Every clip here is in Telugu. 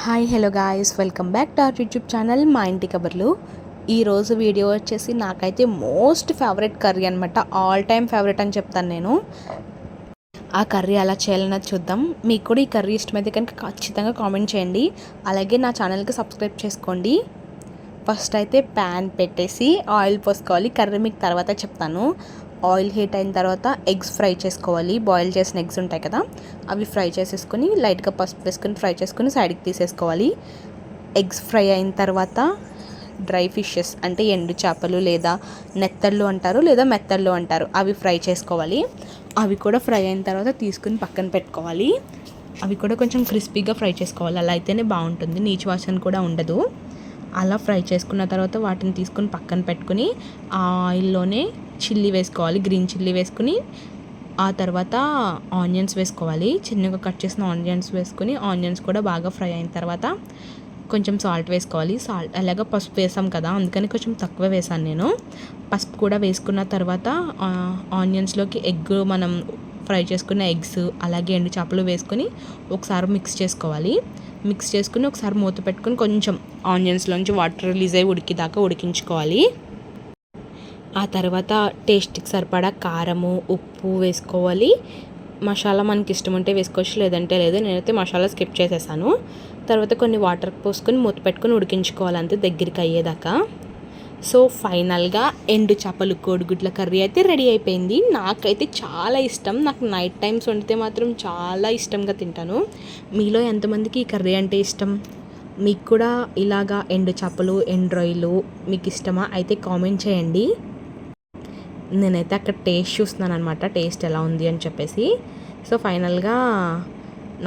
Hi hello guys, welcome back to our YouTube channel మా ఇంటి కబుర్లు. ఈరోజు వీడియో వచ్చేసి నాకైతే మోస్ట్ ఫేవరెట్ కర్రీ అనమాట. ఆల్ టైమ్ ఫేవరెట్ అని చెప్తాను నేను. ఆ కర్రీ అలా చేయాలన్నది చూద్దాం. మీకు కూడా ఈ కర్రీ ఇష్టమైతే కనుక ఖచ్చితంగా కామెంట్ చేయండి. అలాగే నా ఛానల్కి సబ్స్క్రైబ్ చేసుకోండి. ఫస్ట్ అయితే ప్యాన్ పెట్టేసి ఆయిల్ పోసుకోవాలి. కర్రీ మీకు తర్వాత చెప్తాను. ఆయిల్ హీట్ అయిన తర్వాత ఎగ్స్ ఫ్రై చేసుకోవాలి. బాయిల్ చేసిన ఎగ్స్ ఉంటాయి కదా, అవి ఫ్రై చేసేసుకొని లైట్గా పసుపు వేసుకొని ఫ్రై చేసుకొని సైడ్కి తీసేసుకోవాలి. ఎగ్స్ ఫ్రై అయిన తర్వాత డ్రై ఫిషెస్ అంటే ఎండు చేపలు లేదా నెత్తళ్ళు అంటారు లేదా మెత్తళ్ళు అంటారు, అవి ఫ్రై చేసుకోవాలి. అవి కూడా ఫ్రై అయిన తర్వాత తీసుకుని పక్కన పెట్టుకోవాలి. అవి కూడా కొంచెం క్రిస్పీగా ఫ్రై చేసుకోవాలి, అలా అయితేనే బాగుంటుంది, నీచు వాసన కూడా ఉండదు. అలా ఫ్రై చేసుకున్న తర్వాత వాటిని తీసుకుని పక్కన పెట్టుకుని ఆ ఆయిల్లోనే చిల్లీ వేసుకోవాలి. గ్రీన్ చిల్లీ వేసుకుని ఆ తర్వాత ఆనియన్స్ వేసుకోవాలి. చిన్నగా కట్ చేసిన ఆనియన్స్ వేసుకుని ఆనియన్స్ కూడా బాగా ఫ్రై అయిన తర్వాత కొంచెం సాల్ట్ వేసుకోవాలి. సాల్ట్ అలాగే పసుపు వేసాం కదా, అందుకని కొంచెం తక్కువ వేసాను నేను. పసుపు కూడా వేసుకున్న తర్వాత ఆనియన్స్లోకి ఎగ్ మనం ఫ్రై చేసుకున్న ఎగ్స్ అలాగే ఎండు చేపలు వేసుకొని ఒకసారి మిక్స్ చేసుకోవాలి. మిక్స్ చేసుకుని ఒకసారి మూత పెట్టుకుని కొంచెం ఆనియన్స్లోంచి వాటర్ రిలీజ్ అయ్యి ఉడికిదాకా ఉడికించుకోవాలి. ఆ తర్వాత టేస్ట్కి సరిపడా కారము ఉప్పు వేసుకోవాలి. మసాలా మనకి ఇష్టం ఉంటే వేసుకోవచ్చు, లేదంటే లేదు. నేనైతే మసాలా స్కిప్ చేసేసాను. తర్వాత కొన్ని వాటర్ పోసుకొని మూత పెట్టుకొని ఉడికించుకోవాలి, అంతే దగ్గరికి అయ్యేదాకా. సో ఫైనల్గా ఎండు చేపలు కోడిగుడ్ల కర్రీ అయితే రెడీ అయిపోయింది. నాకైతే చాలా ఇష్టం. నాకు నైట్ టైమ్స్ వండితే మాత్రం చాలా ఇష్టంగా తింటాను. మీలో ఎంతమందికి ఈ కర్రీ అంటే ఇష్టం? మీకు కూడా ఇలాగా ఎండు చేపలు ఎండు రొయ్యలు మీకు ఇష్టమా? అయితే కామెంట్ చేయండి. నేనైతే అక్కడ టేస్ట్ చూస్తున్నాను అనమాట, టేస్ట్ ఎలా ఉంది అని చెప్పేసి. సో ఫైనల్గా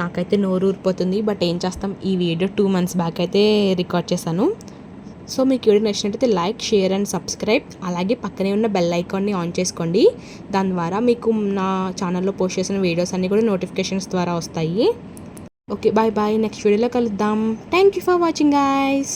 నాకైతే నోరు ఊరిపోతుంది, బట్ ఏం చేస్తాం, ఈ వీడియో 2 months బ్యాక్ అయితే రికార్డ్ చేశాను. సో మీకు వీడియో నచ్చినట్టయితే లైక్, షేర్ అండ్ సబ్స్క్రైబ్. అలాగే పక్కనే ఉన్న బెల్ ఐకాన్ని ఆన్ చేసుకోండి. దాని ద్వారా మీకు నా ఛానల్లో పోస్ట్ చేసిన వీడియోస్ అన్నీ కూడా నోటిఫికేషన్స్ ద్వారా వస్తాయి. Okay, bye bye. నెక్స్ట్ వీడియోలో కలుద్దాం. Thank you for watching guys.